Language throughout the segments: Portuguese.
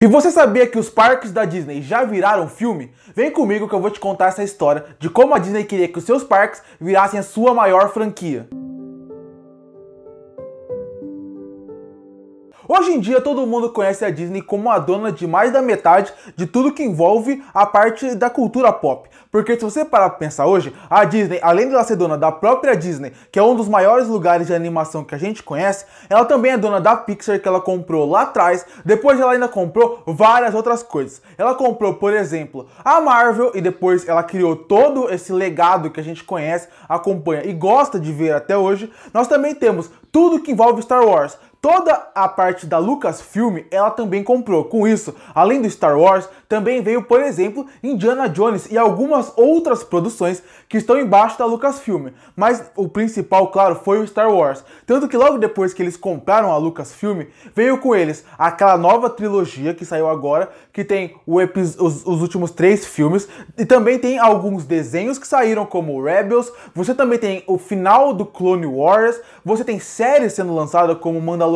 E você sabia que os parques da Disney já viraram filme? Vem comigo que eu vou te contar essa história de como a Disney queria que os seus parques virassem a sua maior franquia. Hoje em dia todo mundo conhece a Disney como a dona de mais da metade de tudo que envolve a parte da cultura pop. Porque se você parar pra pensar hoje, a Disney, além de ela ser dona da própria Disney, que é um dos maiores lugares de animação que a gente conhece, ela também é dona da Pixar, que ela comprou lá atrás. Depois ela ainda comprou várias outras coisas. Ela comprou, por exemplo, a Marvel e depois ela criou todo esse legado que a gente conhece, acompanha e gosta de ver até hoje. Nós também temos tudo que envolve Star Wars. Toda a parte da Lucasfilm ela também comprou. Com isso, além do Star Wars, também veio, por exemplo, Indiana Jones e algumas outras produções que estão embaixo da Lucasfilm. Mas o principal, claro, foi o Star Wars. Tanto que logo depois que eles compraram a Lucasfilm, veio com eles aquela nova trilogia que saiu agora, que tem os últimos 3 filmes, e também tem alguns desenhos que saíram, como Rebels. Você também tem o final do Clone Wars, você tem séries sendo lançadas como Mandaloriano,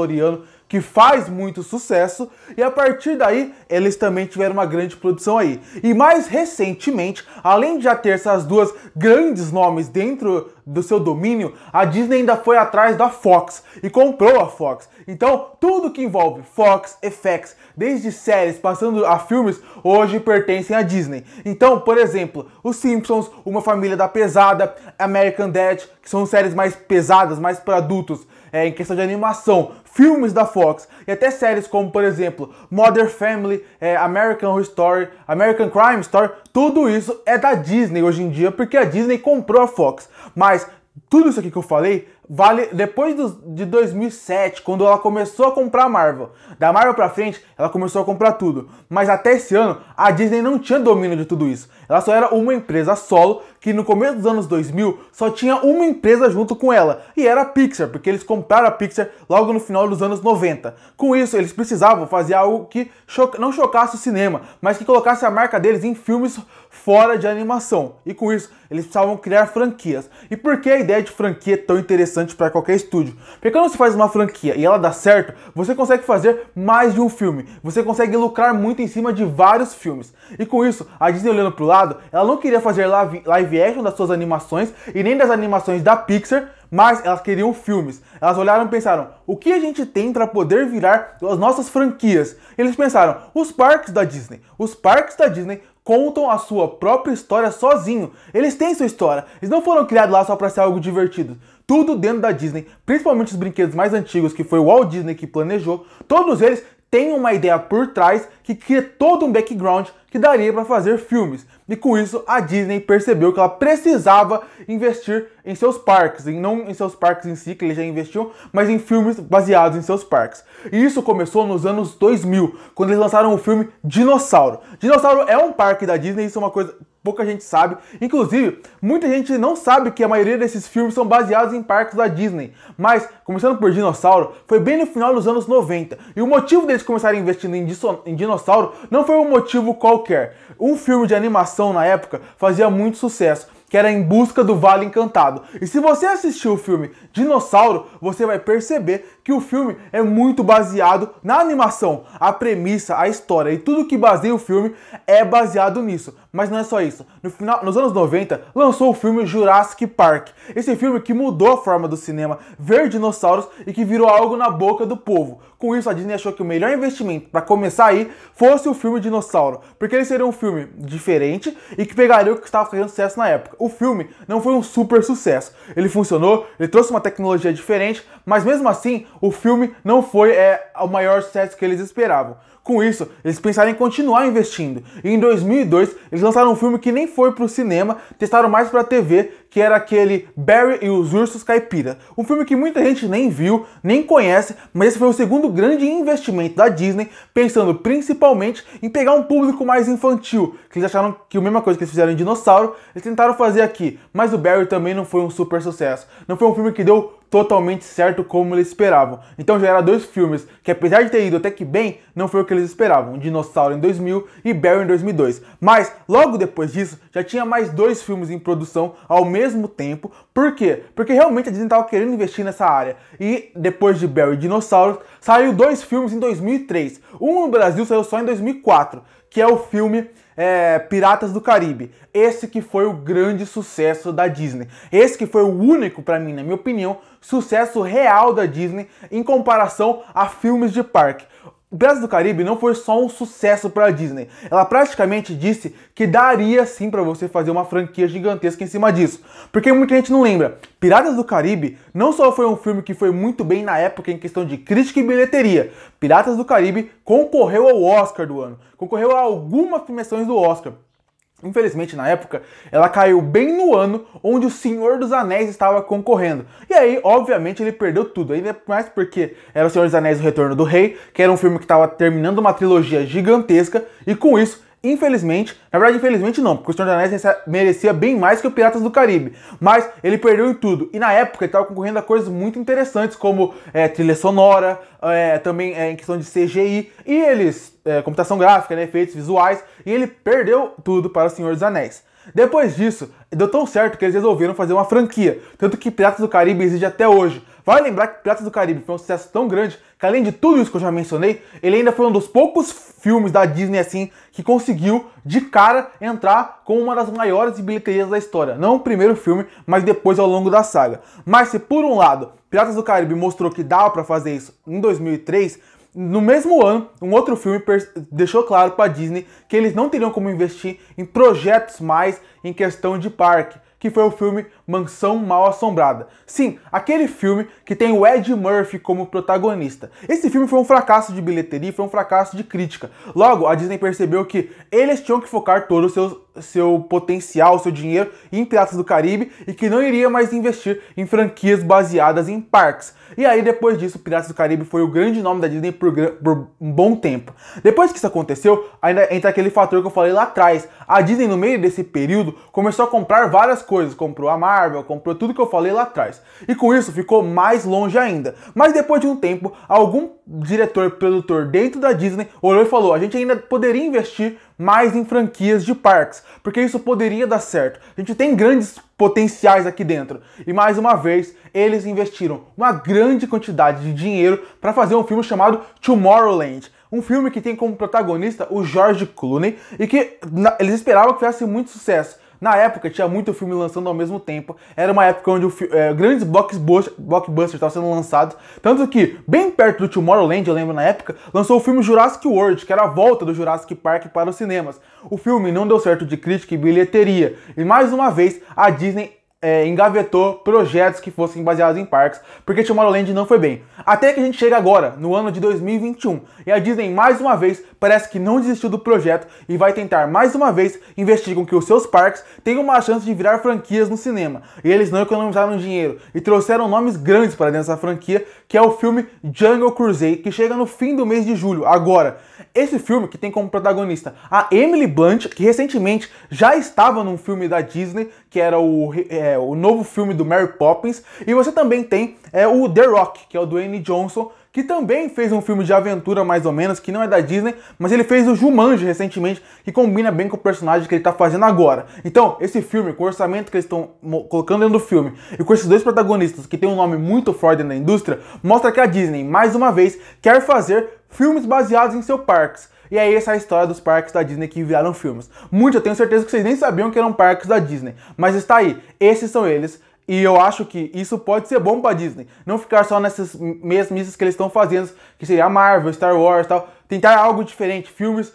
que faz muito sucesso, e a partir daí eles também tiveram uma grande produção aí. E mais recentemente, além de já ter essas duas grandes nomes dentro do seu domínio, a Disney ainda foi atrás da Fox e comprou a Fox. Então tudo que envolve Fox, FX, desde séries passando a filmes, hoje pertencem à Disney. Então, por exemplo, Os Simpsons, Uma Família da Pesada, American Dad, que são séries mais pesadas, mais para adultos, em questão de animação, filmes da Fox e até séries como, por exemplo, Modern Family, American Horror Story, American Crime Story, tudo isso é da Disney hoje em dia, porque a Disney comprou a Fox. Mas tudo isso aqui que eu falei vale depois de 2007, quando ela começou a comprar a Marvel. Da Marvel pra frente, ela começou a comprar tudo. Mas até esse ano, a Disney não tinha domínio de tudo isso. Ela só era uma empresa solo, que no começo dos anos 2000, só tinha uma empresa junto com ela. E era a Pixar, porque eles compraram a Pixar logo no final dos anos 90. Com isso, eles precisavam fazer algo que não chocasse o cinema, mas que colocasse a marca deles em filmes fora de animação. E com isso, eles precisavam criar franquias. E por que a ideia de franquia é tão interessante para qualquer estúdio? Porque quando você faz uma franquia e ela dá certo, você consegue fazer mais de um filme. Você consegue lucrar muito em cima de vários filmes. E com isso, a Disney, olhando pro lado, ela não queria fazer live action das suas animações e nem das animações da Pixar, mas elas queriam filmes. Elas olharam e pensaram, o que a gente tem para poder virar as nossas franquias? Eles pensaram, os parques da Disney. Os parques da Disney contam a sua própria história sozinho. Eles têm sua história. Eles não foram criados lá só para ser algo divertido. Tudo dentro da Disney, principalmente os brinquedos mais antigos, que foi o Walt Disney que planejou, todos eles têm uma ideia por trás que cria todo um background que daria para fazer filmes. E com isso a Disney percebeu que ela precisava investir em seus parques, e não em seus parques em si, que eles já investiam, mas em filmes baseados em seus parques. E isso começou nos anos 2000, quando eles lançaram o filme Dinossauro. Dinossauro é um parque da Disney, isso é uma coisa pouca gente sabe. Inclusive, muita gente não sabe que a maioria desses filmes são baseados em parques da Disney. Mas, começando por Dinossauro, foi bem no final dos anos 90. E o motivo deles começarem investindo em Dinossauro não foi um motivo qualquer. Um filme de animação na época fazia muito sucesso, que era Em Busca do Vale Encantado. E se você assistiu o filme Dinossauro, você vai perceber que o filme é muito baseado na animação. A premissa, a história e tudo que baseia o filme é baseado nisso. Mas não é só isso. Nos anos 90, lançou o filme Jurassic Park. Esse filme que mudou a forma do cinema ver dinossauros e que virou algo na boca do povo. Com isso, a Disney achou que o melhor investimento para começar aí fosse o filme Dinossauro. Porque ele seria um filme diferente e que pegaria o que estava fazendo sucesso na época. O filme não foi um super sucesso. Ele funcionou, ele trouxe uma tecnologia diferente, mas mesmo assim, o filme não foi o maior sucesso que eles esperavam. Com isso, eles pensaram em continuar investindo. E em 2002, eles lançaram um filme que nem foi para o cinema, testaram mais para a TV, que era aquele Barry e os Ursos Caipira. Um filme que muita gente nem viu, nem conhece, mas esse foi o segundo grande investimento da Disney, pensando principalmente em pegar um público mais infantil, que eles acharam que a mesma coisa que eles fizeram em Dinossauro, eles tentaram fazer aqui. Mas o Barry também não foi um super sucesso. Não foi um filme que deu totalmente certo como eles esperavam. Então já era dois filmes que, apesar de ter ido até que bem, não foi o que eles esperavam. Dinossauro em 2000 e Barry em 2002. Mas logo depois disso, já tinha mais dois filmes em produção ao mesmo tempo. Por quê? Porque realmente a Disney estava querendo investir nessa área. E depois de Barry e Dinossauros, saiu dois filmes em 2003. Um no Brasil saiu só em 2004, que é o filme Piratas do Caribe. Esse que foi o grande sucesso da Disney. Esse que foi o único, pra mim, na minha opinião, sucesso real da Disney em comparação a filmes de parque. Piratas do Caribe não foi só um sucesso para a Disney. Ela praticamente disse que daria sim para você fazer uma franquia gigantesca em cima disso. Porque muita gente não lembra. Piratas do Caribe não só foi um filme que foi muito bem na época em questão de crítica e bilheteria. Piratas do Caribe concorreu ao Oscar do ano. Concorreu a algumas premiações do Oscar. Infelizmente, na época, ela caiu bem no ano onde o Senhor dos Anéis estava concorrendo. E aí, obviamente, ele perdeu tudo. Ainda mais porque era o Senhor dos Anéis, o Retorno do Rei, que era um filme que estava terminando uma trilogia gigantesca. E com isso, infelizmente, na verdade, infelizmente não, porque o Senhor dos Anéis merecia bem mais que o Piratas do Caribe. Mas ele perdeu em tudo. E na época, ele estava concorrendo a coisas muito interessantes, como trilha sonora, também em questão de CGI, e computação gráfica, né, efeitos visuais, e ele perdeu tudo para o Senhor dos Anéis. Depois disso, deu tão certo que eles resolveram fazer uma franquia, tanto que Piratas do Caribe existe até hoje. Vale lembrar que Piratas do Caribe foi um sucesso tão grande que, além de tudo isso que eu já mencionei, ele ainda foi um dos poucos filmes da Disney assim que conseguiu de cara entrar com uma das maiores bilheterias da história. Não o primeiro filme, mas depois ao longo da saga. Mas se por um lado Piratas do Caribe mostrou que dava para fazer isso em 2003, no mesmo ano, um outro filme deixou claro para a Disney que eles não teriam como investir em projetos mais em questão de parque, que foi o filme Mansão Mal-Assombrada. Sim, aquele filme que tem o Ed Murphy como protagonista. Esse filme foi um fracasso de bilheteria, foi um fracasso de crítica. Logo, a Disney percebeu que eles tinham que focar todo o seu potencial, seu dinheiro em Piratas do Caribe e que não iria mais investir em franquias baseadas em parques. E aí, depois disso, Piratas do Caribe foi o grande nome da Disney por um bom tempo. Depois que isso aconteceu, ainda entra aquele fator que eu falei lá atrás. A Disney, no meio desse período, começou a comprar várias coisas. Comprou a Marvel, comprou tudo que eu falei lá atrás. E com isso, ficou mais longe ainda. Mas depois de um tempo, algum diretor, produtor dentro da Disney olhou e falou: a gente ainda poderia investir mais em franquias de parques, porque isso poderia dar certo. A gente tem grandes potenciais aqui dentro. E mais uma vez, eles investiram uma grande quantidade de dinheiro para fazer um filme chamado Tomorrowland. Um filme que tem como protagonista o George Clooney e que eles esperavam que fizesse muito sucesso. Na época, tinha muito filme lançando ao mesmo tempo. Era uma época onde grandes blockbusters estavam sendo lançados. Tanto que, bem perto do Tomorrowland, eu lembro na época, lançou o filme Jurassic World, que era a volta do Jurassic Park para os cinemas. O filme não deu certo de crítica e bilheteria. E mais uma vez, a Disney engavetou projetos que fossem baseados em parques, porque Tomorrowland não foi bem. Até que a gente chega agora, no ano de 2021, e a Disney mais uma vez parece que não desistiu do projeto e vai tentar mais uma vez investir com que os seus parques tenham uma chance de virar franquias no cinema. E eles não economizaram dinheiro e trouxeram nomes grandes para dentro dessa franquia, que é o filme Jungle Cruise, que chega no fim do mês de julho, agora. Esse filme que tem como protagonista a Emily Blunt, que recentemente já estava num filme da Disney, que era o novo filme do Mary Poppins, e você também tem o The Rock, que é o Dwayne Johnson, que também fez um filme de aventura mais ou menos, que não é da Disney, mas ele fez o Jumanji recentemente, que combina bem com o personagem que ele está fazendo agora. Então, esse filme, com o orçamento que eles estão colocando dentro do filme, e com esses dois protagonistas que tem um nome muito forte na indústria, mostra que a Disney, mais uma vez, quer fazer filmes baseados em seus parques. E aí essa é a história dos parques da Disney que viraram filmes. Muitos, eu tenho certeza que vocês nem sabiam que eram parques da Disney, mas está aí, esses são eles. E eu acho que isso pode ser bom pra Disney. Não ficar só nessas mesmices que eles estão fazendo, que seria a Marvel, Star Wars e tal. Tentar algo diferente. Filmes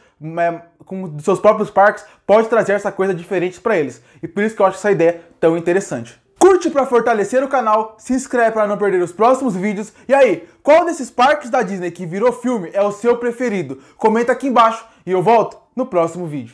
com seus próprios parques pode trazer essa coisa diferente pra eles. E por isso que eu acho essa ideia tão interessante. Curte pra fortalecer o canal, se inscreve pra não perder os próximos vídeos. E aí, qual desses parques da Disney que virou filme é o seu preferido? Comenta aqui embaixo e eu volto no próximo vídeo.